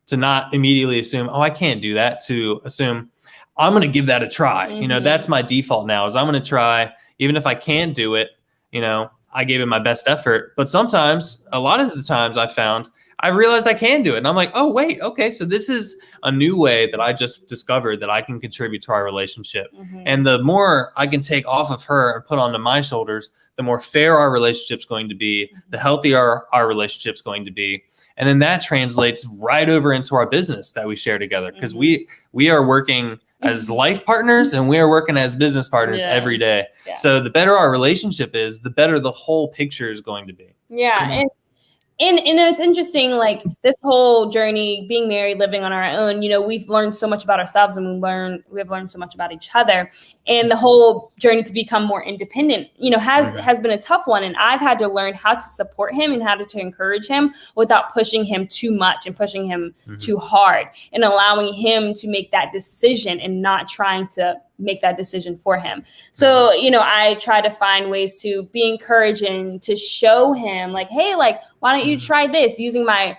to not immediately assume, oh, I can't do that, to assume I'm going to give that a try. That's my default now, is I'm going to try, even if I can't do it, I gave it my best effort. But sometimes, a lot of the times I realized I can do it. And I'm like, oh, wait, okay. So this is a new way that I just discovered that I can contribute to our relationship. And the more I can take off of her and put onto my shoulders, the more fair our relationship's going to be, the healthier our relationship's going to be. And then that translates right over into our business that we share together, because we are working as life partners and we are working as business partners every day. Yeah. So the better our relationship is, the better the whole picture is going to be. Yeah. And it's interesting, like this whole journey, being married, living on our own, we've learned so much about ourselves, and we have learned so much about each other. And the whole journey to become more independent, has been a tough one. And I've had to learn how to support him and how to encourage him without pushing him too much and pushing him too hard, and allowing him to make that decision and not trying to make that decision for him. So, I try to find ways to be encouraging, to show him like, hey, like, why don't you try this, using my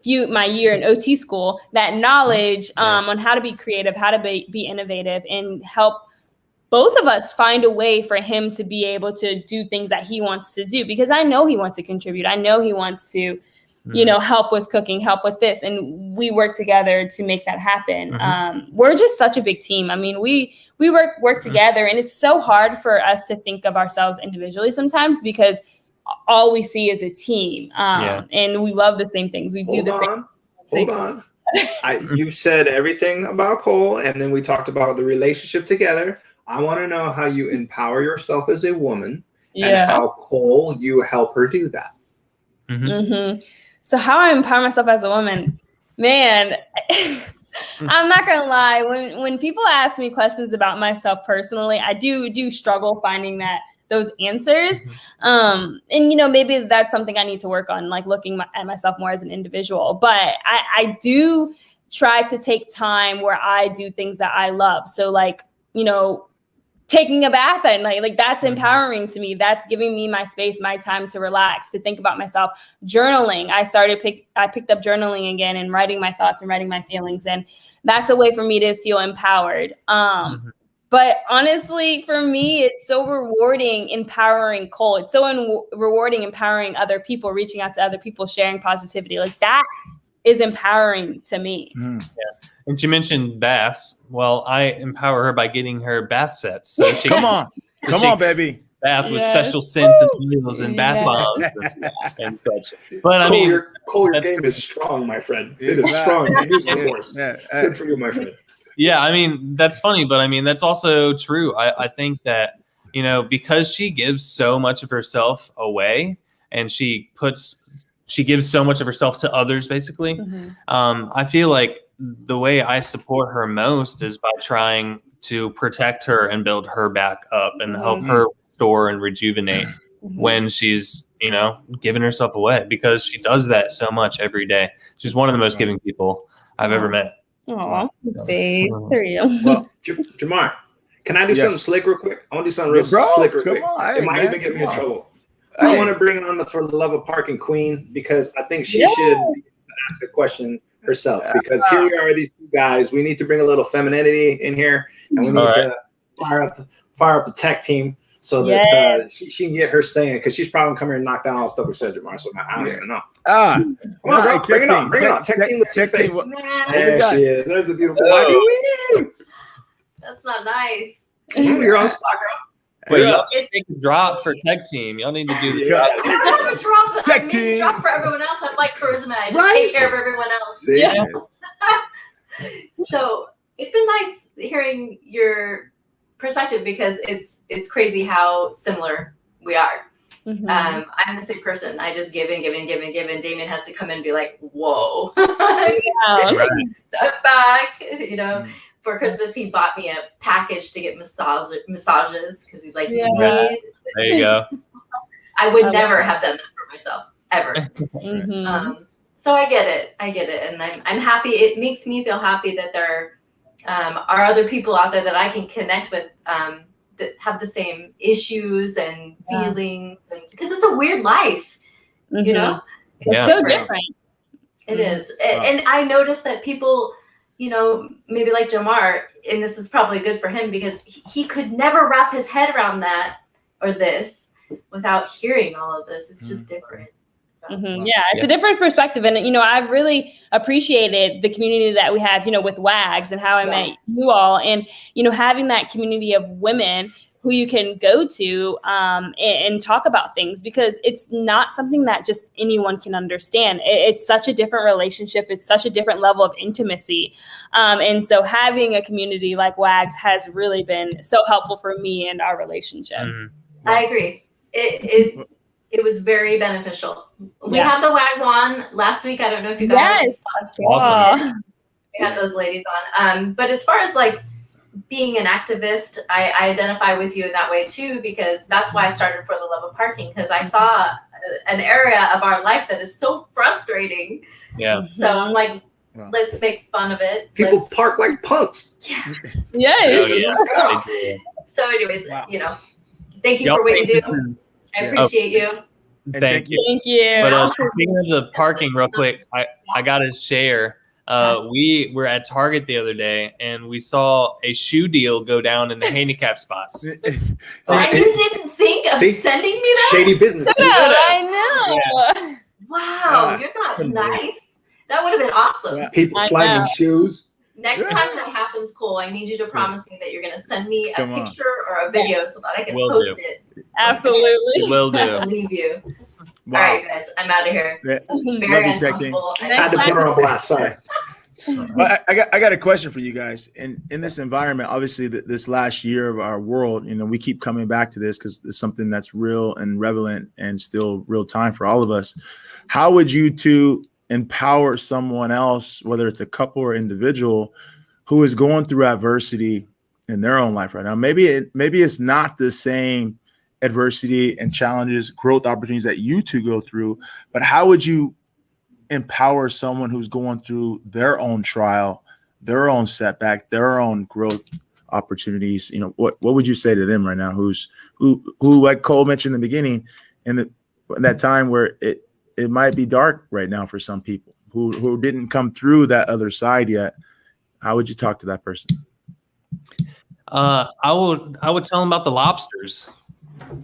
year in OT school, that knowledge on how to be creative, how to be innovative, and help both of us find a way for him to be able to do things that he wants to do, because I know he wants to contribute. I know he wants to, help with cooking, help with this. And we work together to make that happen. We're just such a big team. I mean, we work together, and it's so hard for us to think of ourselves individually sometimes, because all we see is a team. And we love the same things. We do the same. Hold on. You said everything about Cole, and then we talked about the relationship together. I want to know how you empower yourself as a woman, and how, Cole, you help her do that. So how I empower myself as a woman, man, I'm not gonna lie. When people ask me questions about myself personally, I do struggle finding that those answers. And, you know, maybe that's something I need to work on, like looking at myself more as an individual. But I do try to take time where I do things that I love. So like, you know, taking a bath at night, like that's empowering to me. That's giving me my space, my time to relax, to think about myself. Journaling. I picked up journaling again and writing my thoughts and writing my feelings. And that's a way for me to feel empowered. But honestly, for me, it's so rewarding, empowering Cole. It's so rewarding, empowering other people, reaching out to other people, sharing positivity. Like that is empowering to me. Yeah. And she mentioned baths. Well, I empower her by getting her bath sets. So she Come on, baby. Bath with special scents and oils and bath bombs and such. But I mean, Cole, your game is strong, my friend. It is strong. Use the force. Good for you, my friend. Yeah, I mean, that's funny, but I mean, that's also true. I think that, you know, because she gives so much of herself away and she gives so much of herself to others, basically. I feel like the way I support her most is by trying to protect her and build her back up and help her restore and rejuvenate when she's, you know, giving herself away, because she does that so much every day. She's one of the most giving people I've ever met. Oh, sweet. There you go. Well, Jei'mar, can I do something slick real quick? I want to do something real slick real quick. It might even get me in trouble. I want to bring on the For the Love of Parking queen, because I think she should ask a question herself, because here we are, these two guys. We need to bring a little femininity in here, and we need to fire up the tech team so that she can get her saying, because she's probably coming here and knock down all the stuff we said, Jei'mar. So I don't even know. Come on, bro. Bring it on. Bring it on. Tech team with your face. There she is. There's the beautiful lady. That's not nice. You're on spot, girl. Wait, y'all take a drop for tech team. Y'all need to do the drop. I don't have a drop. Tech team. Drop for everyone else. I'm like charisma. I just take care of everyone else. Yeah. So it's been nice hearing your perspective, because it's crazy how similar we are. I'm the same person. I just give and give and give and give, and Damien has to come in and be like, whoa, step back. You know, for Christmas he bought me a package to get massages, because he's like, there you go. I would never have done that for myself, ever. So I get it, and I'm happy. It makes me feel happy that there are other people out there that I can connect with, that have the same issues and feelings, and because it's a weird life, you know. It's so different. It is. And I noticed that people, you know, maybe like Jei'mar, and this is probably good for him, because he could never wrap his head around that or this without hearing all of this. It's just different. So. Yeah, it's a different perspective. And, you know, I've really appreciated the community that we have, you know, with WAGs and how I met you all, and, you know, having that community of women who you can go to and talk about things, because it's not something that just anyone can understand. It's such a different relationship. It's such a different level of intimacy. And so having a community like WAGs has really been so helpful for me and our relationship. I agree. It was very beneficial. We had the WAGs on last week. I don't know if you guys saw. Awesome. We had those ladies on. But as far as like being an activist, I identify with you in that way too, because that's why I started For the Love of Parking, because I saw an area of our life that is so frustrating. Yeah. So I'm like, let's make fun of it. People park like punks. So anyways, you know, thank you for what you do. I appreciate you. Thank you. Thank you. But speaking of the parking real quick, I got to share. We were at Target the other day, and we saw a shoe deal go down in the handicap spots. And you didn't think of sending me that? Shady business. I know. Yeah. Wow, you're not nice. That would have been awesome. People sliding shoes. Next time that happens, Cole, I need you to promise me that you're going to send me a picture or a video so that I can post it. Absolutely. Will do. I believe you. All right, guys, I'm out of here. This is very uncomfortable. I had to put her on blast. Sorry. Well, I got a question for you guys. In this environment, obviously, this last year of our world, you know, we keep coming back to this because it's something that's real and relevant and still real time for all of us. How would you two empower someone else, whether it's a couple or individual, who is going through adversity in their own life right now? Maybe it's not the same adversity and challenges, growth opportunities that you two go through, but how would you empower someone who's going through their own trial, their own setback, their own growth opportunities? You know, what would you say to them right now? Who like Cole mentioned in the beginning, in that time where it might be dark right now for some people who didn't come through that other side yet. How would you talk to that person? I would tell them about the lobsters.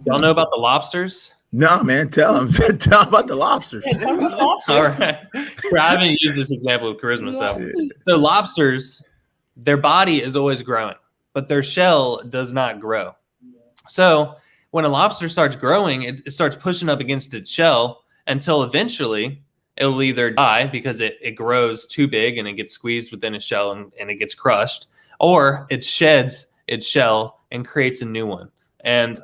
Y'all know about the lobsters? No, man, tell them about the lobsters. All right. I haven't used this example with Charisma. So lobsters, their body is always growing, but their shell does not grow. So when a lobster starts growing, it starts pushing up against its shell until eventually it'll either die because it grows too big and it gets squeezed within its shell and it gets crushed, or it sheds its shell and creates a new one. And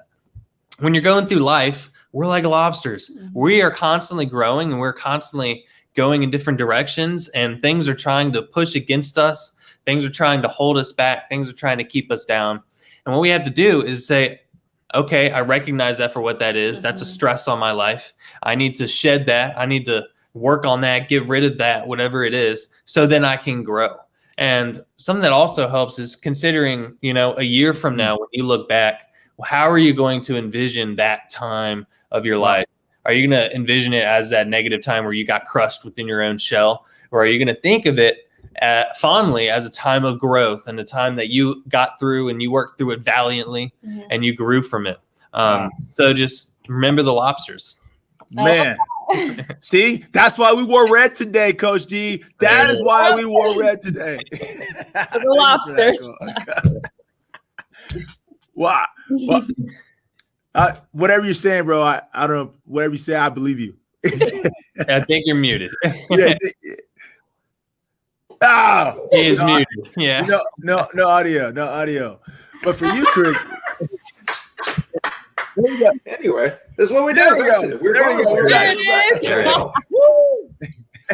when you're going through life, we're like lobsters. We are constantly growing and we're constantly going in different directions, and things are trying to push against us. Things are trying to hold us back. Things are trying to keep us down. And what we have to do is say, okay, I recognize that for what that is. That's a stress on my life. I need to shed that. I need to work on that, get rid of that, whatever it is, so then I can grow. And something that also helps is considering, a year from now, when you look back, how are you going to envision that time of your life? Are you going to envision it as that negative time where you got crushed within your own shell? Or are you going to think of it fondly as a time of growth and a time that you got through and you worked through it valiantly and you grew from it? So just remember the lobsters. Man. See, that's why we wore red today, Coach G. That is why we wore red today. The lobsters. Wow. Well, whatever you're saying, bro, I don't know. Whatever you say, I believe you. I think you're muted. Oh, he is muted. Yeah. No audio. But for you, Chris. Anyway, this is what we do. There it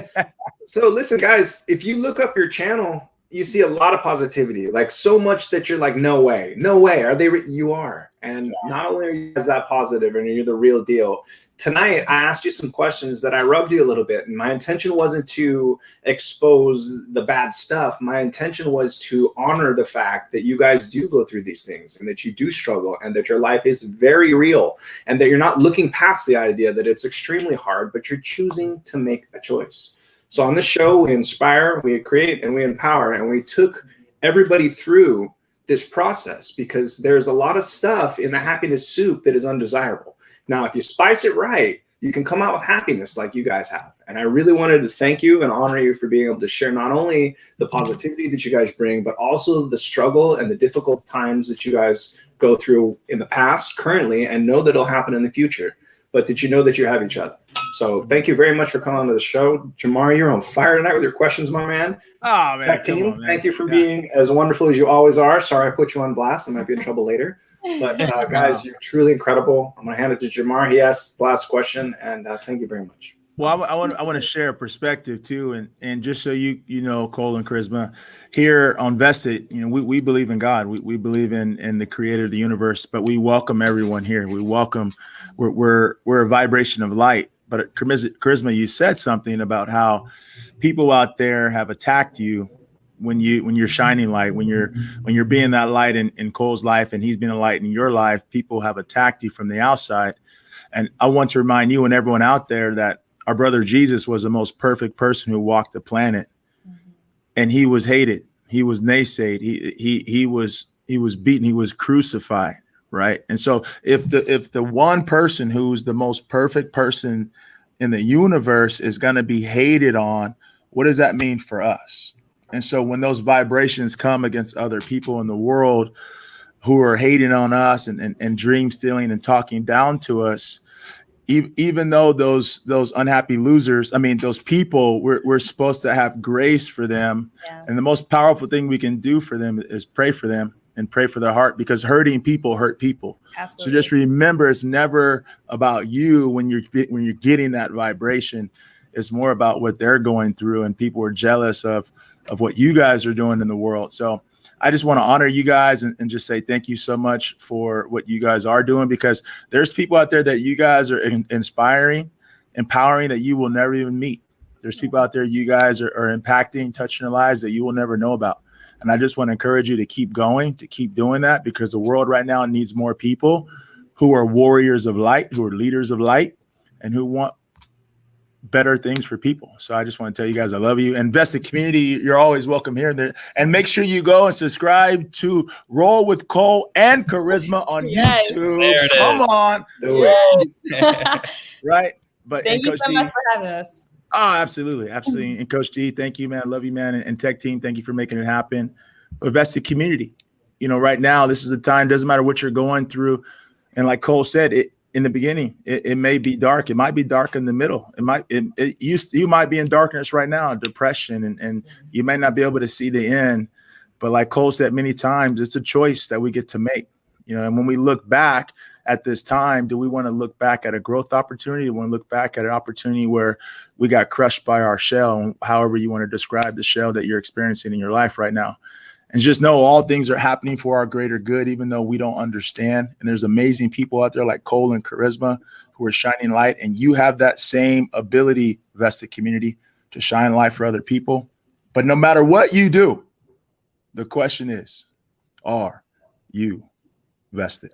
is. So listen, guys, if you look up your channel, you see a lot of positivity, like so much that you're like, no way. Are they? You are. And not only are you guys that positive and you're the real deal, tonight I asked you some questions that I rubbed you a little bit. And my intention wasn't to expose the bad stuff. My intention was to honor the fact that you guys do go through these things and that you do struggle and that your life is very real and that you're not looking past the idea that it's extremely hard, but you're choosing to make a choice. So on this show, we inspire, we create, and we empower, and we took everybody through this process because there's a lot of stuff in the happiness soup that is undesirable. Now, if you spice it right, you can come out with happiness like you guys have. And I really wanted to thank you and honor you for being able to share not only the positivity that you guys bring, but also the struggle and the difficult times that you guys go through in the past, currently, and know that it'll happen in the future. But did you know that you have each other? So thank you very much for coming on to the show. Jei'mar, you're on fire tonight with your questions, my man. Oh, man. Team, thank you for being as wonderful as you always are. Sorry I put you on blast. I might be in trouble later. But guys, you're truly incredible. I'm going to hand it to Jei'mar. He asked the last question, and thank you very much. Well, I want to share a perspective too, and just so you know, Cole and Charisma, here on Vested, we believe in God. We believe in the Creator of the universe, but we welcome everyone here. We're a vibration of light. But Charisma, you said something about how people out there have attacked you when you're shining light, when you're being that light in Cole's life, and he's been a light in your life. People have attacked you from the outside, and I want to remind you and everyone out there that our brother Jesus was the most perfect person who walked the planet, and he was hated. He was naysayed. He was beaten. He was crucified. Right. And so if the one person who's the most perfect person in the universe is going to be hated on, what does that mean for us? And so when those vibrations come against other people in the world who are hating on us and dream stealing and talking down to us, even though those unhappy losers, those people, we're supposed to have grace for them. Yeah. And the most powerful thing we can do for them is pray for them and pray for their heart, because hurting people hurt people. Absolutely. So just remember, it's never about you when you're getting that vibration. It's more about what they're going through, and people are jealous of what you guys are doing in the world. So I just want to honor you guys and just say thank you so much for what you guys are doing, because there's people out there that you guys are inspiring, empowering, that you will never even meet. There's people out there you guys are impacting, touching their lives that you will never know about. And I just want to encourage you to keep going, to keep doing that, because the world right now needs more people who are warriors of light, who are leaders of light, and who want better things for people. So I just want to tell you guys I love you. And Vested community, you're always welcome here. And make sure you go and subscribe to Roll with Cole and Charisma on Yes. YouTube. Come on. Do it. Right? But Thank you Coach so G, much for having us. oh, absolutely. Absolutely. And Coach G, thank you, man. Love you, man. And tech team, thank you for making it happen. But Vested community, right now, this is the time, doesn't matter what you're going through. And like Cole said, in the beginning, it may be dark. It might be dark in the middle. You might be in darkness right now, depression, and you may not be able to see the end. But like Cole said many times, it's a choice that we get to make. And when we look back at this time, do we want to look back at a growth opportunity? Do we want to look back at an opportunity where we got crushed by our shell, however you want to describe the shell that you're experiencing in your life right now? And just know all things are happening for our greater good, even though we don't understand. And there's amazing people out there like Cole and Charisma who are shining light. And you have that same ability, Vested community, to shine light for other people. But no matter what you do, the question is, are you vested?